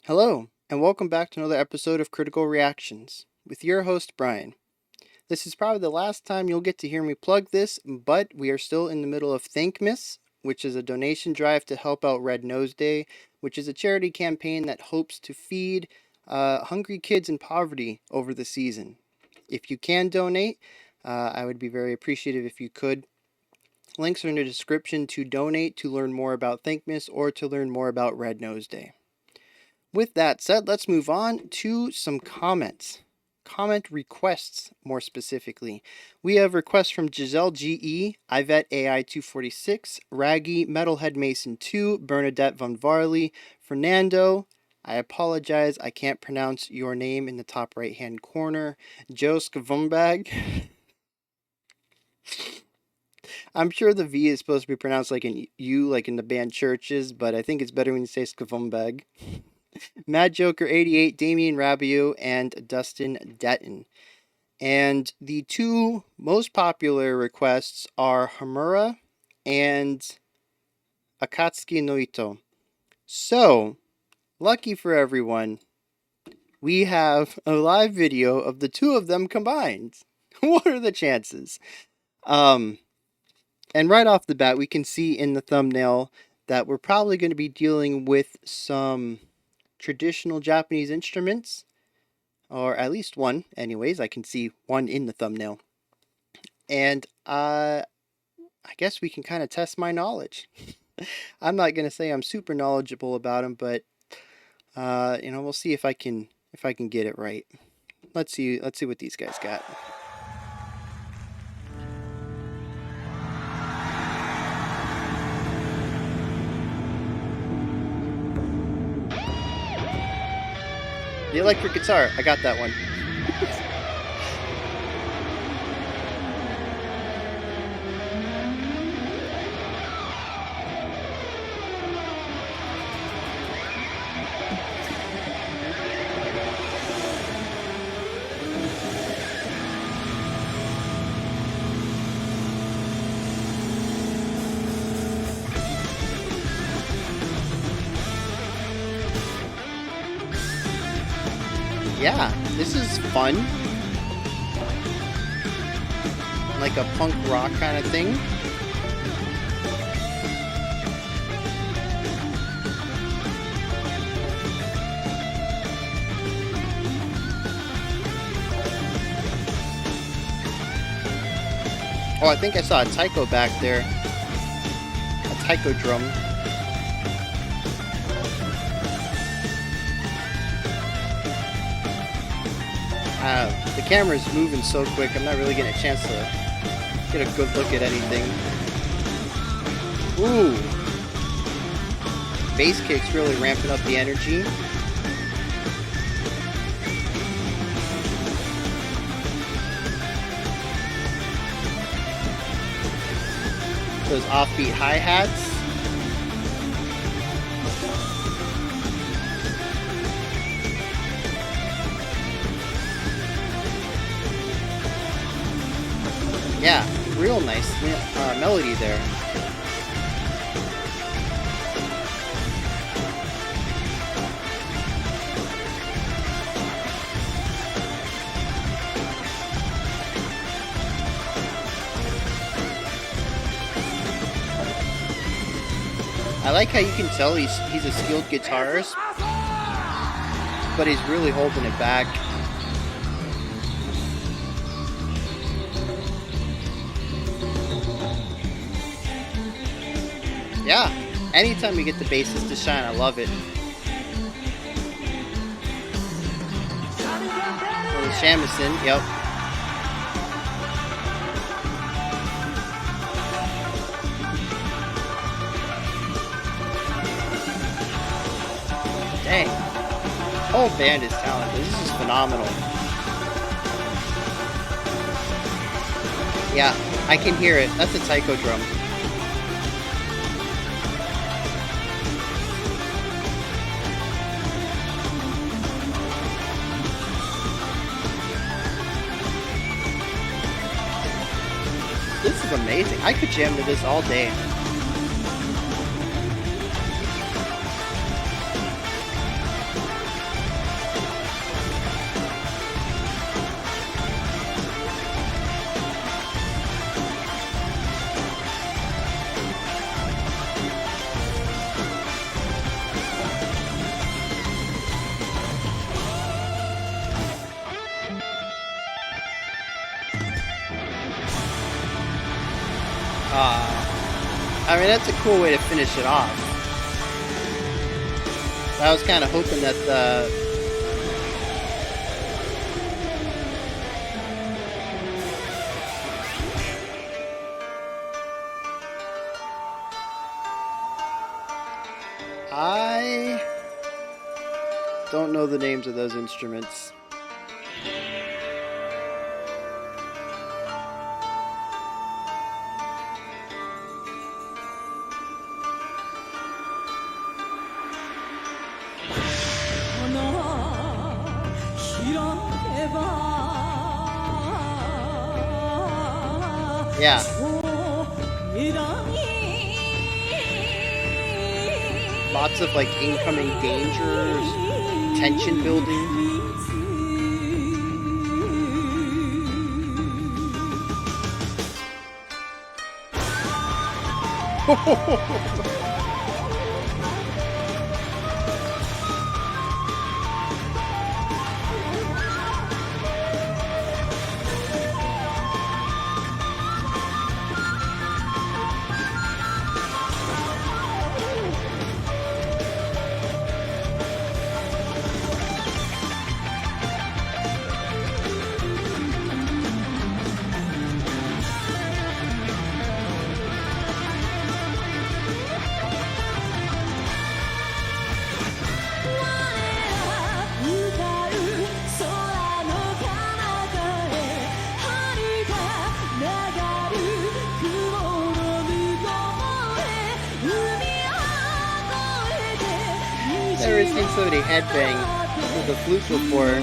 Hello, and welcome back to another episode of Critical Reactions with your host, Bryan. This is probably the last time you'll get to hear me plug this, but we are still in the middle of Thankmas, which is a donation drive to help out Red Nose Day, which is a charity campaign that hopes to feed hungry kids in poverty over the season. If you can donate, I would be very appreciative if you could. Links are in the description to donate, to learn more about Thankmas, or to learn more about Red Nose Day. With that said, let's move on to some comments. Comment requests, more specifically. We have requests from Giselle GE, Ivet AI246, Raggy, Metalhead Mason 2, Bernadette Von Varley, Fernando. I apologize, I can't pronounce your name in the top right hand corner. Joe Skvumbag. I'm sure the V is supposed to be pronounced like an U, like in the band Churches, but I think it's better when you say Skvumbag. Mad Joker 88, Damian Rabiu, and Dustin Detton. And the two most popular requests are Homura and Akatsuki no Ito. So, lucky for everyone, we have a live video of the two of them combined. What are the chances? And right off the bat, we can see in the thumbnail that we're probably going to be dealing with some traditional Japanese instruments, or at least one. Anyways, I can see one in the thumbnail. And I guess we can kind of test my knowledge. I'm not going to say I'm super knowledgeable about them, but we'll see if I can get it right. Let's see what these guys got. The electric guitar, I got that one. Yeah, this is fun. Like a punk rock kind of thing. Oh, I think I saw a taiko back there. A taiko drum. The camera's moving so quick, I'm not really getting a chance to get a good look at anything. Ooh! Bass kick's really ramping up the energy. Those offbeat hi-hats. Yeah, real nice melody there. I like how you can tell he's a skilled guitarist, but he's really holding it back. Yeah, anytime we get the bassist to shine, I love it. Or the shamisen, yep. Dang. The whole band is talented. This is phenomenal. Yeah, I can hear it. That's a taiko drum. This is amazing. I could jam to this all day. I mean, that's a cool way to finish it off. I was kind of hoping that the... I don't know the names of those instruments. Yeah. Lots of like incoming dangers, tension building. Never seen somebody headbang with a flute before.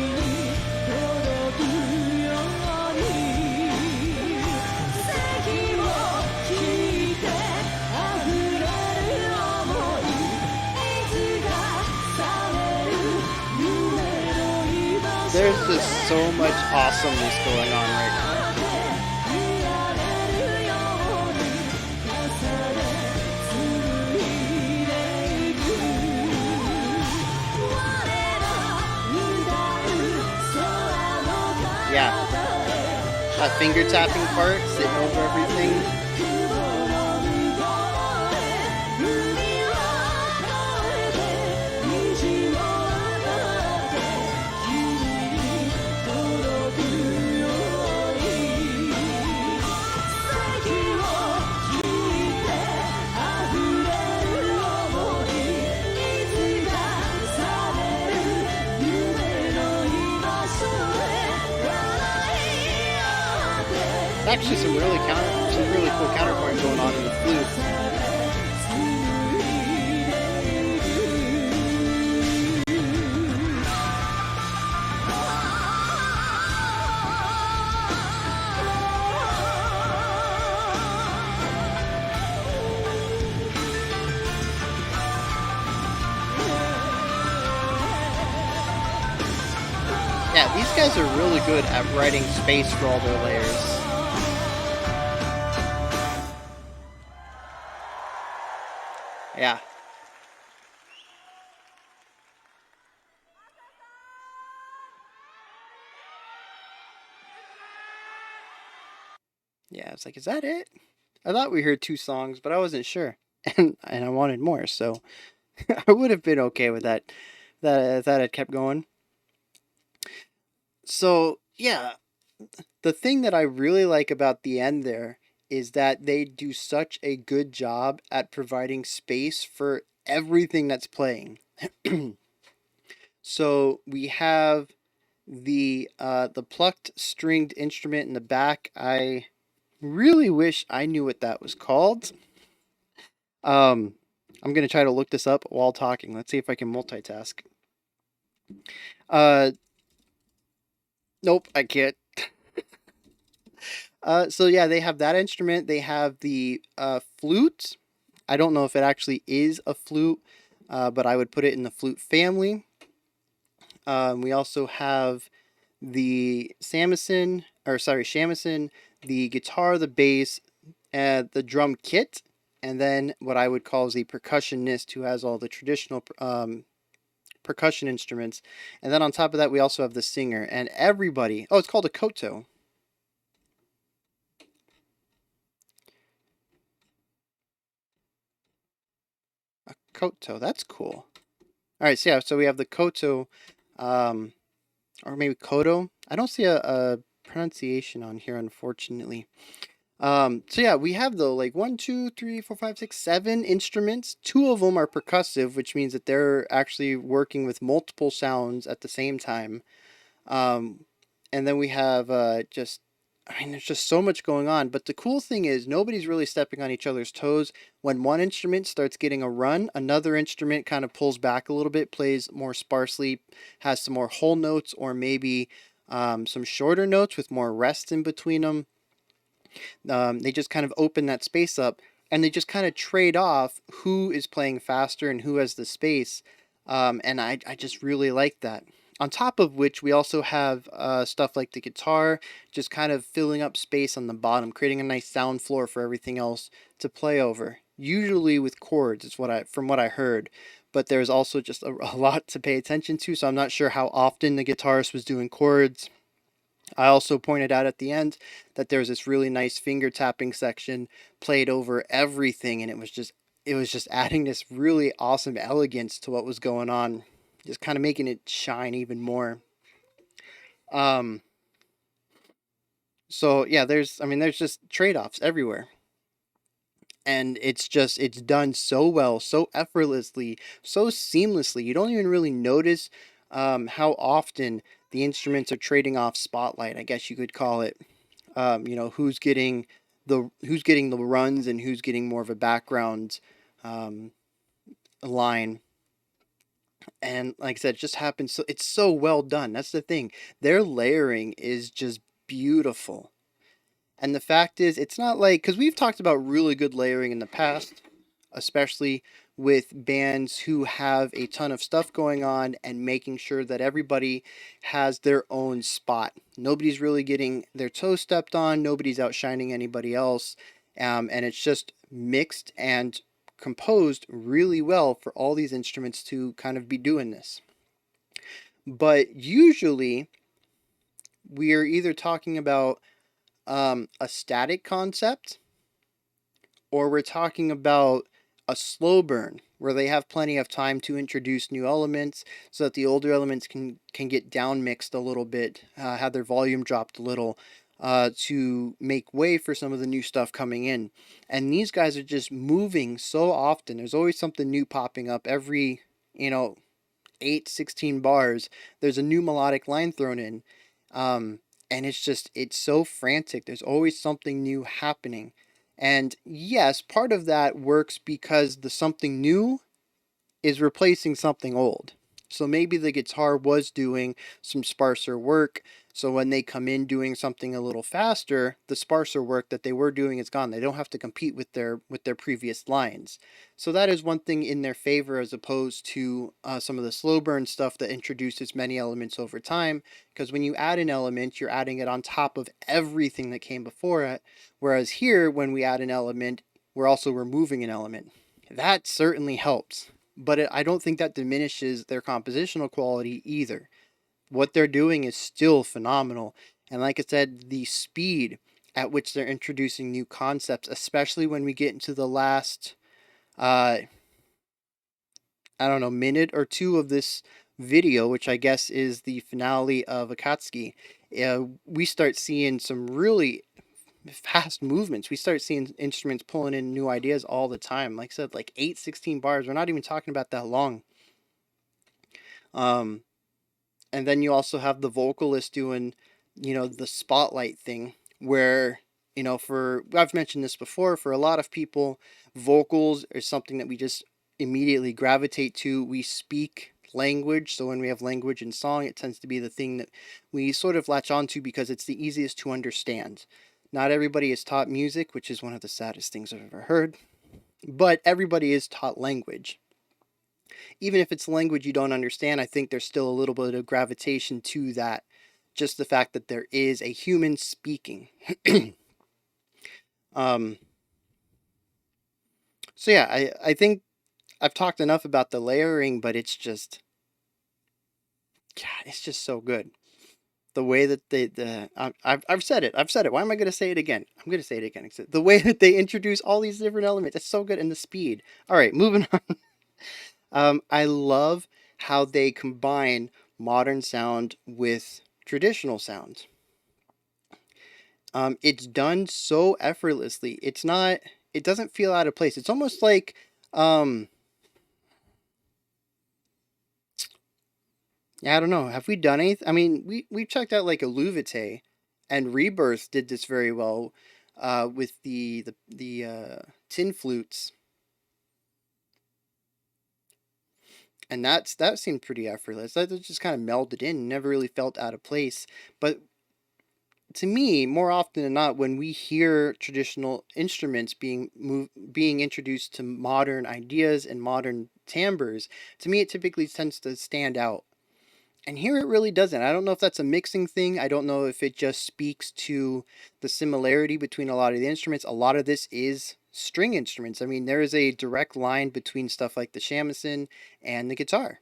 There's just so much awesomeness going on right now. Yeah, that finger tapping part, sitting over everything. Actually some really cool counterpoint going on in the flute. Yeah, these guys are really good at writing space for all their layers. Yeah. Yeah, it's like, is that it? I thought we heard 2 songs, but I wasn't sure. And I wanted more, so I would have been okay with that. That had kept going. So, yeah, the thing that I really like about the end there is that they do such a good job at providing space for everything that's playing. So we have the plucked stringed instrument in the back. I really wish I knew what that was called. I'm gonna try to look this up while talking. Let's see if I can multitask. Nope, I can't. So yeah, they have that instrument. They have the flute. I don't know if it actually is a flute, but I would put it in the flute family. We also have the shamisen, the guitar, the bass, the drum kit, and then what I would call is the percussionist, who has all the traditional percussion instruments. And then on top of that, we also have the singer and everybody. Oh, it's called a koto. Koto. That's cool. All right, so yeah, so we have the Koto, um, or maybe Koto. I don't see a pronunciation on here, unfortunately. So yeah, we have though like one, two, three, four, five, six, seven instruments. Two of them are percussive, which means that they're actually working with multiple sounds at the same time. Um, and then we have just, I mean, there's just so much going on. But the cool thing is, nobody's really stepping on each other's toes. When one instrument starts getting a run, another instrument kind of pulls back a little bit, plays more sparsely, has some more whole notes, or maybe some shorter notes with more rest in between them. They just kind of open that space up, and they just kind of trade off who is playing faster and who has the space. And I just really like that. On top of which, we also have stuff like the guitar, just kind of filling up space on the bottom, creating a nice sound floor for everything else to play over. Usually with chords, is what from what I heard, but there's also just a lot to pay attention to. So I'm not sure how often the guitarist was doing chords. I also pointed out at the end that there's this really nice finger tapping section played over everything, and it was just adding this really awesome elegance to what was going on, just kind of making it shine even more. Um, so yeah, there's just trade-offs everywhere. And it's done so well, so effortlessly, so seamlessly. You don't even really notice how often the instruments are trading off spotlight, I guess you could call it. Who's getting the runs and who's getting more of a background um, line. And like I said, it just happens. So it's so well done. That's the thing. Their layering is just beautiful. And the fact is, it's not like, because we've talked about really good layering in the past, especially with bands who have a ton of stuff going on and making sure that everybody has their own spot. Nobody's really getting their toes stepped on, nobody's outshining anybody else, and it's just mixed and composed really well for all these instruments to kind of be doing this. But usually, we are either talking about a static concept, or we're talking about a slow burn where they have plenty of time to introduce new elements so that the older elements can get down mixed a little bit, have their volume dropped a little, to make way for some of the new stuff coming in. And these guys are just moving so often. There's always something new popping up every, you know, 8, 16 bars. There's a new melodic line thrown in. Um, and it's so frantic. There's always something new happening. And yes, part of that works because the something new is replacing something old. So maybe the guitar was doing some sparser work. So when they come in doing something a little faster, the sparser work that they were doing is gone. They don't have to compete with their previous lines. So that is one thing in their favor as opposed to some of the slow burn stuff that introduces many elements over time. Because when you add an element, you're adding it on top of everything that came before it. Whereas here, when we add an element, we're also removing an element. That certainly helps, but I don't think that diminishes their compositional quality either. What they're doing is still phenomenal. And like I said, the speed at which they're introducing new concepts, especially when we get into the last, uh, I don't know, minute or two of this video, which I guess is the finale of Akatsuki, we start seeing some really fast movements. We start seeing instruments pulling in new ideas all the time. Like I said, like 8, 16 bars. We're not even talking about that long. Um, and then you also have the vocalist doing, the spotlight thing where, for I've mentioned this before, for a lot of people, vocals is something that we just immediately gravitate to. We speak language, so when we have language in song, it tends to be the thing that we sort of latch onto because it's the easiest to understand. Not everybody is taught music, which is one of the saddest things I've ever heard, but everybody is taught language. Even if it's a language you don't understand, I think there's still a little bit of gravitation to that. Just the fact that there is a human speaking. um, so yeah, I think I've talked enough about the layering, but God, it's just so good. The way that I've said it. I've said it. Why am I going to say it again? I'm going to say it again. The way that they introduce all these different elements, it's so good, and the speed. All right, moving on. I love how they combine modern sound with traditional sound. It's done so effortlessly. It's not. It doesn't feel out of place. It's almost like, um, yeah, I don't know. Have we done anything? I mean, we checked out like a Luvite, and Rebirth did this very well, with the tin flutes, and that seemed pretty effortless. That just kind of melded in, never really felt out of place. But to me, more often than not, when we hear traditional instruments being introduced to modern ideas and modern timbres, to me it typically tends to stand out. And here it really doesn't. I don't know if that's a mixing thing. I don't know if it just speaks to the similarity between a lot of the instruments. A lot of this is string instruments. I mean, there is a direct line between stuff like the shamisen and the guitar.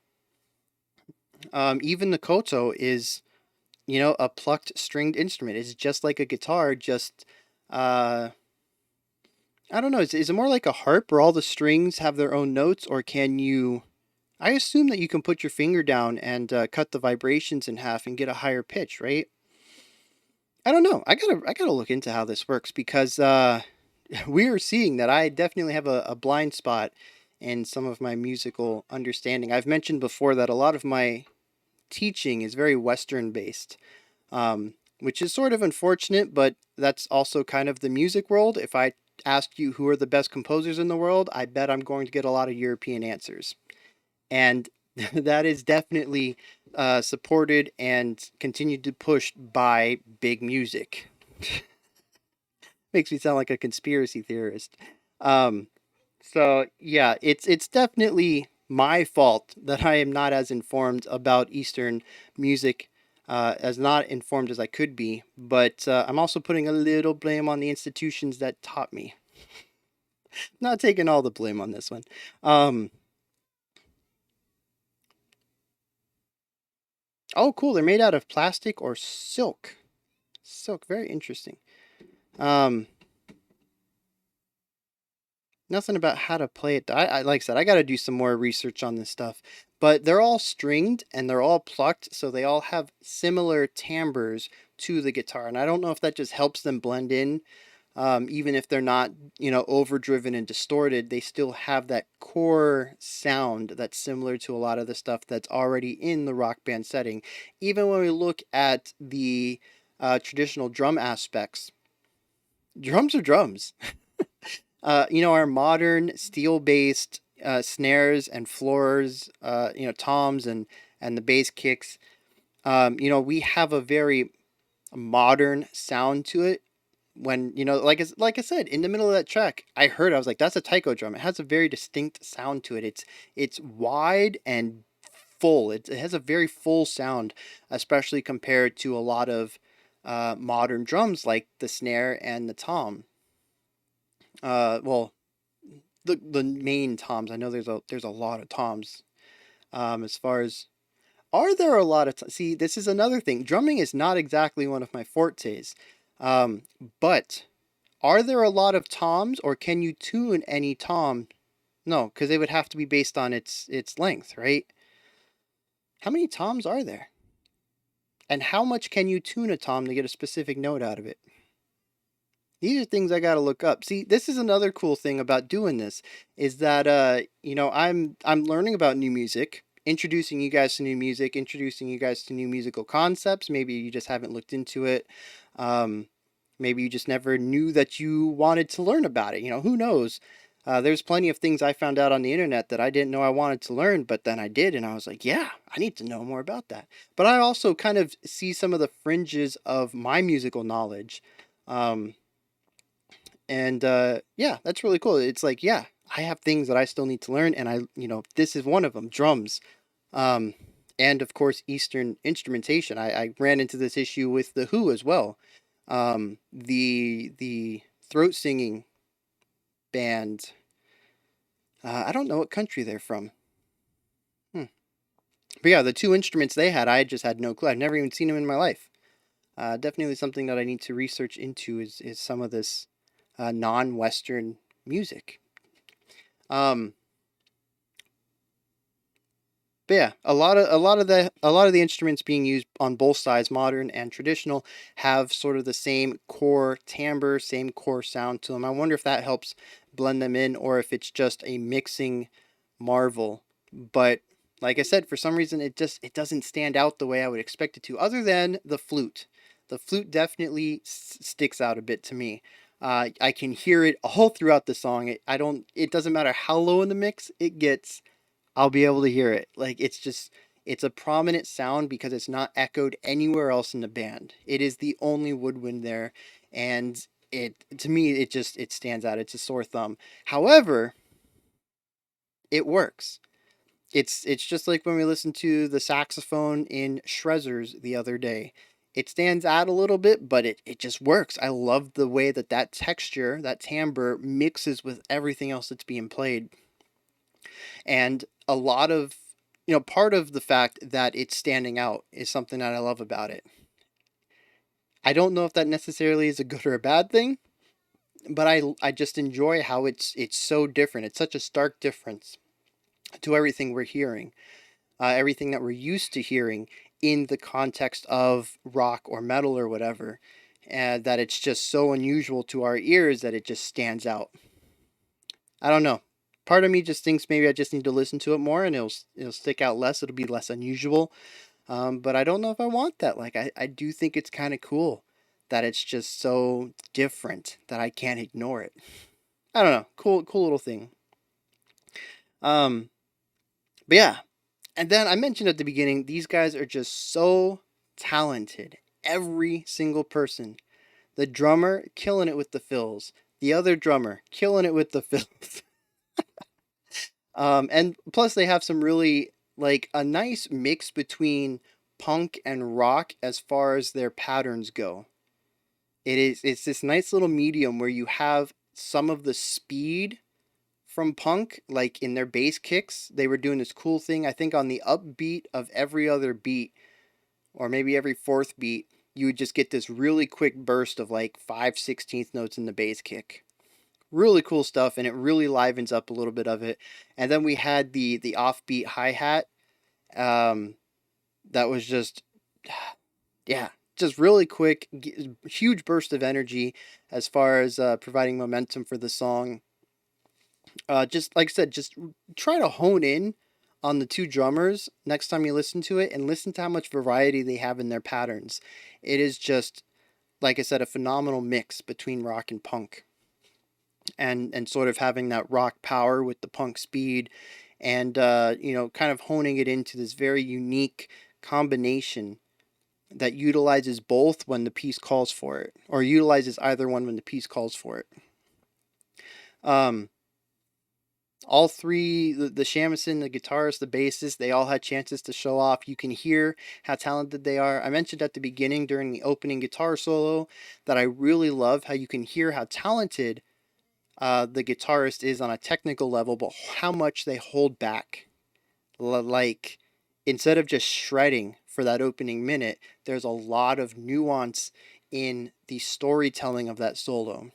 Even the koto is, a plucked stringed instrument. It's just like a guitar, just uh I don't know, is it more like a harp where all the strings have their own notes, or can you I assume that you can put your finger down and cut the vibrations in half and get a higher pitch, right? I don't know. I gotta look into how this works because we are seeing that I definitely have a blind spot in some of my musical understanding. I've mentioned before that a lot of my teaching is very Western based, which is sort of unfortunate, but that's also kind of the music world. If I ask you who are the best composers in the world, I bet I'm going to get a lot of European answers. And that is definitely supported and continued to push by big music. Makes me sound like a conspiracy theorist. Um, so yeah, it's definitely my fault that I am not as informed about Eastern music, as not informed as I could be. But I'm also putting a little blame on the institutions that taught me. Not taking all the blame on this one. Um, oh, cool. They're made out of plastic or silk. Silk, very interesting. Um, Nothing about how to play it. I like I said, I got to do some more research on this stuff. But they're all stringed and they're all plucked, so they all have similar timbres to the guitar. And I don't know if that just helps them blend in, even if they're not, overdriven and distorted. They still have that core sound that's similar to a lot of the stuff that's already in the rock band setting. Even when we look at the traditional drum aspects, drums are drums. Our modern steel-based snares and floors, toms and the bass kicks. We have a very modern sound to it. When like I said, in the middle of that track, I was like, "That's a taiko drum." It has a very distinct sound to it. It's wide and full. It has a very full sound, especially compared to a lot of modern drums like the snare and the tom. Well, the main toms. I know there's a lot of toms. As far as Are there a lot of see? This is another thing. Drumming is not exactly one of my fortes. Um, but are there a lot of toms, or can you tune any tom? No, because they would have to be based on its length, right? How many toms are there? And how much can you tune a tom to get a specific note out of it? These are things I gotta look up. See, this is another cool thing about doing this is that I'm learning about new music, introducing you guys to new music, introducing you guys to new musical concepts. Maybe you just haven't looked into it. Um, Maybe you just never knew that you wanted to learn about it. Who knows? There's plenty of things I found out on the internet that I didn't know I wanted to learn, but then I did, and I was like, yeah, I need to know more about that. But I also kind of see some of the fringes of my musical knowledge. Um, and yeah, that's really cool. It's like, yeah, I have things that I still need to learn, and this is one of them, drums. Um, and of course, Eastern instrumentation. I ran into this issue with the Who as well. The throat singing band. I don't know what country they're from. Hmm. But yeah, the two instruments they had, I just had no clue. I've never even seen them in my life. Definitely something that I need to research into is some of this non-Western music. Um, But yeah, a lot of the instruments being used on both sides, modern and traditional, have sort of the same core timbre, same core sound to them. I wonder if that helps blend them in, or if it's just a mixing marvel. But like I said, for some reason it doesn't stand out the way I would expect it to, other than the flute. The flute definitely sticks out a bit to me. I can hear it all throughout the song. I don't. It doesn't matter how low in the mix it gets. I'll be able to hear it. Like it's a prominent sound because it's not echoed anywhere else in the band. It is the only woodwind there, and it to me it stands out. It's a sore thumb. However, it works. It's just like when we listened to the saxophone in Shrezzers the other day. It stands out a little bit, but it just works. I love the way that texture, that timbre mixes with everything else that's being played. And a lot of, part of the fact that it's standing out is something that I love about it. I don't know if that necessarily is a good or a bad thing, but I just enjoy how it's so different. It's such a stark difference to everything we're hearing, everything that we're used to hearing in the context of rock or metal or whatever, and that it's just so unusual to our ears that it just stands out. I don't know. Part of me just thinks maybe I just need to listen to it more, and it'll stick out less. It'll be less unusual. But I don't know if I want that. Like I do think it's kind of cool that it's just so different that I can't ignore it. I don't know. Cool little thing. Um, but yeah. And then I mentioned at the beginning, these guys are just so talented. Every single person. The drummer killing it with the fills. The other drummer killing it with the fills. And plus they have some really like a nice mix between punk and rock as far as their patterns go. It's this nice little medium where you have some of the speed from punk, like in their bass kicks. They were doing this cool thing. I think on the upbeat of every other beat, or maybe every fourth beat, you would just get this really quick burst of like 5/16 notes in the bass kick. Really cool stuff, and it really livens up a little bit of it. And then we had the offbeat hi hat. Um, that was just yeah, just really quick, huge burst of energy as far as providing momentum for the song. Just like I said, just try to hone in on the two drummers next time you listen to it, and listen to how much variety they have in their patterns. It is just, like I said, a phenomenal mix between rock and punk, and sort of having that rock power with the punk speed, and kind of honing it into this very unique combination that utilizes both when the piece calls for it, or utilizes either one when the piece calls for it. Um, all three, the shamisen, the guitarist, the bassist, they all had chances to show off. You can hear how talented they are. I mentioned at the beginning during the opening guitar solo that I really love how you can hear how talented the guitarist is on a technical level, but how much they hold back. Like, instead of just shredding for that opening minute, there's a lot of nuance in the storytelling of that solo.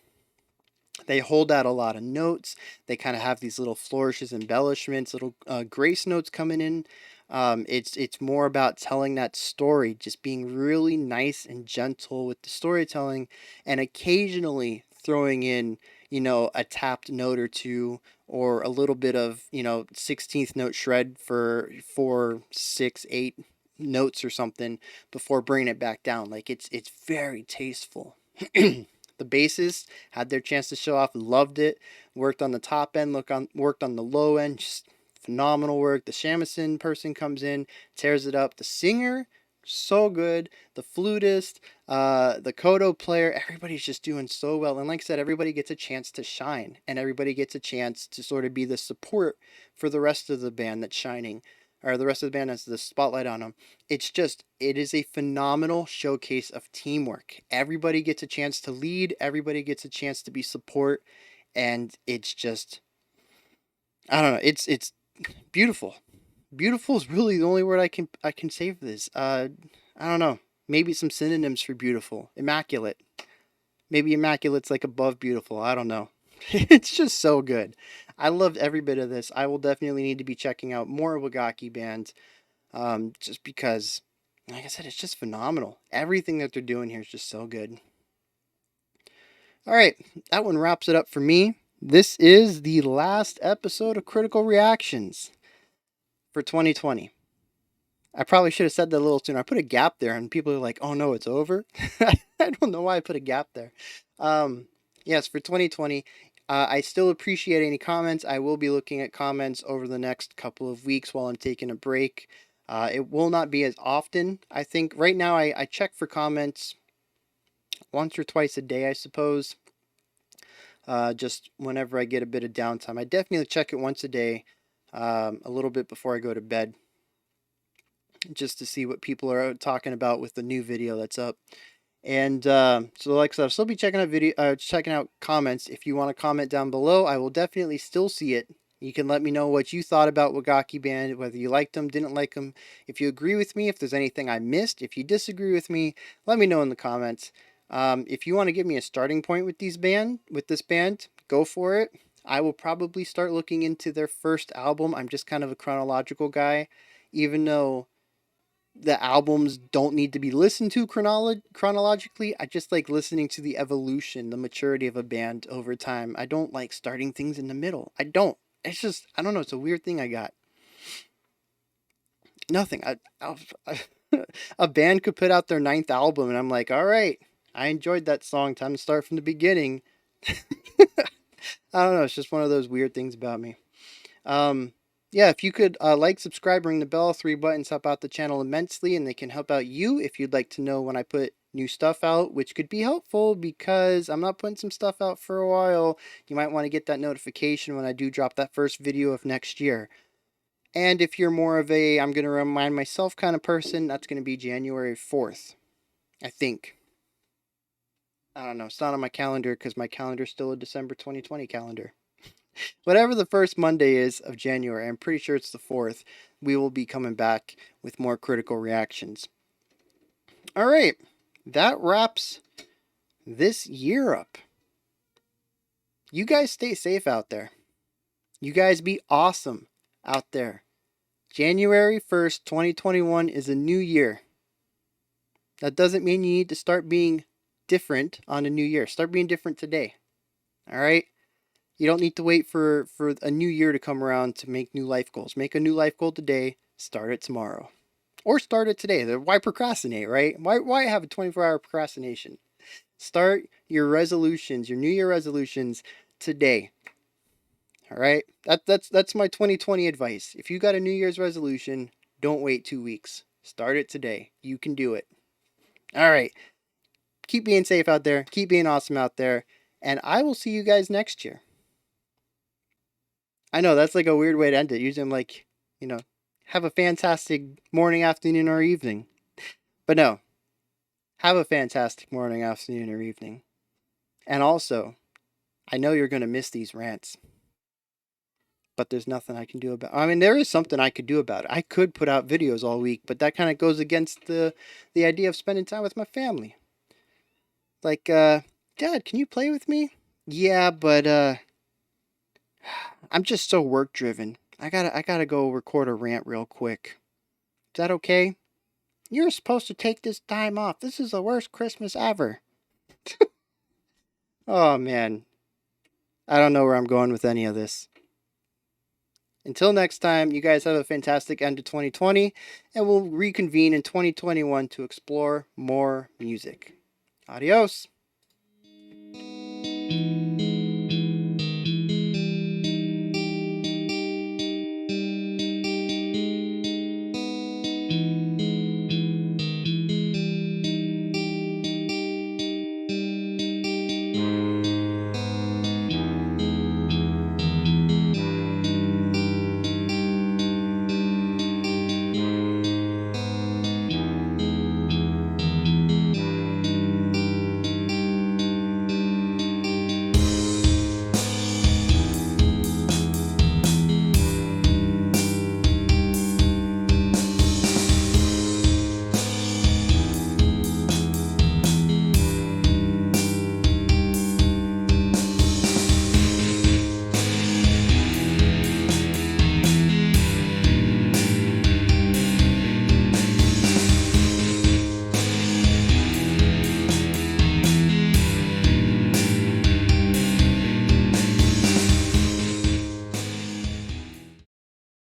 They hold out a lot of notes. They kind of have these little flourishes, embellishments, little grace notes coming in. It's more about telling that story, just being really nice and gentle with the storytelling, and occasionally throwing in, a tapped note or two, or a little bit of, 16th note shred for 4, 6, 8 notes or something before bringing it back down. Like it's very tasteful. The bassist had their chance to show off, loved it. Worked on the top end, worked on the low end, just phenomenal work. The shamisen person comes in, tears it up. The singer, so good. The flutist, the koto player, everybody's just doing so well. And like I said, everybody gets a chance to shine, and everybody gets a chance to sort of be the support for the rest of the band that's shining, or the rest of the band has the spotlight on them. It is a phenomenal showcase of teamwork. Everybody gets a chance to lead, everybody gets a chance to be support, and it's just, I don't know, it's beautiful. Beautiful is really the only word I can say for this. I don't know. Maybe some synonyms for beautiful. Immaculate. Maybe immaculate's like above beautiful. I don't know. It's just so good. I loved every bit of this. I will definitely need to be checking out more Wagakki Band, just because, like I said, it's just phenomenal. Everything that they're doing here is just so good. All right, that one wraps it up for me. This is the last episode of Critical Reactions for 2020. I probably should have said that a little sooner. I put a gap there, and people are like, "Oh no, it's over." I don't know why I put a gap there. Um, yes, for 2020, I still appreciate any comments. I will be looking at comments over the next couple of weeks while I'm taking a break. It will not be as often. I think right now I check for comments once or twice a day, I suppose. Just whenever I get a bit of downtime, I definitely check it once a day, a little bit before I go to bed, just to see what people are talking about with the new video that's up. And so, like I said, I'll still be checking out comments. If you want to comment down below, I will definitely still see it. You can let me know what you thought about Wagakki Band, whether you liked them, didn't like them. If you agree with me, if there's anything I missed, if you disagree with me, let me know in the comments. If you want to give me a starting point with this band, go for it. I will probably start looking into their first album. I'm just kind of a chronological guy, even though the albums don't need to be listened to chronologically. I just like listening to the evolution, the maturity of a band over time. I don't like starting things in the middle. I don't. It's just, I don't know. It's a weird thing I got. Nothing. A band could put out their ninth album, and I'm like, all right, I enjoyed that song. Time to start from the beginning. I don't know. It's just one of those weird things about me. Um, yeah, if you could like, subscribe, ring the bell, 3 buttons help out the channel immensely, and they can help out you if you'd like to know when I put new stuff out, which could be helpful because I'm not putting some stuff out for a while. You might want to get that notification when I do drop that first video of next year. And if you're more of a I'm going to remind myself kind of person, that's going to be January 4th, I think. I don't know. It's not on my calendar because my calendar's still a December 2020 calendar. Whatever the first Monday is of January, I'm pretty sure it's the 4th, we will be coming back with more critical reactions. All right, that wraps this year up. You guys stay safe out there. You guys be awesome out there. January 1st, 2021 is a new year. That doesn't mean you need to start being different on a new year. Start being different today. All right? You don't need to wait for a new year to come around to make new life goals. Make a new life goal today. Start it tomorrow. Or start it today. Why procrastinate, right? Why have a 24-hour procrastination? Start your resolutions, your New Year resolutions today. All right? That's my 2020 advice. If you got a New Year's resolution, don't wait 2 weeks. Start it today. You can do it. All right. Keep being safe out there. Keep being awesome out there. And I will see you guys next year. I know that's like a weird way to end it. Usually I'm like, have a fantastic morning, afternoon, or evening. But no, have a fantastic morning, afternoon, or evening. And also, I know you're going to miss these rants, but there's nothing I can do about it. I mean, there is something I could do about it. I could put out videos all week, but that kind of goes against the idea of spending time with my family. Like, Dad, can you play with me? Yeah, but I'm just so work driven. I gotta go record a rant real quick. Is that okay? You're supposed to take this time off. This is the worst Christmas ever. Oh man. I don't know where I'm going with any of this. Until next time, you guys have a fantastic end to 2020, and we'll reconvene in 2021 to explore more music. Adios.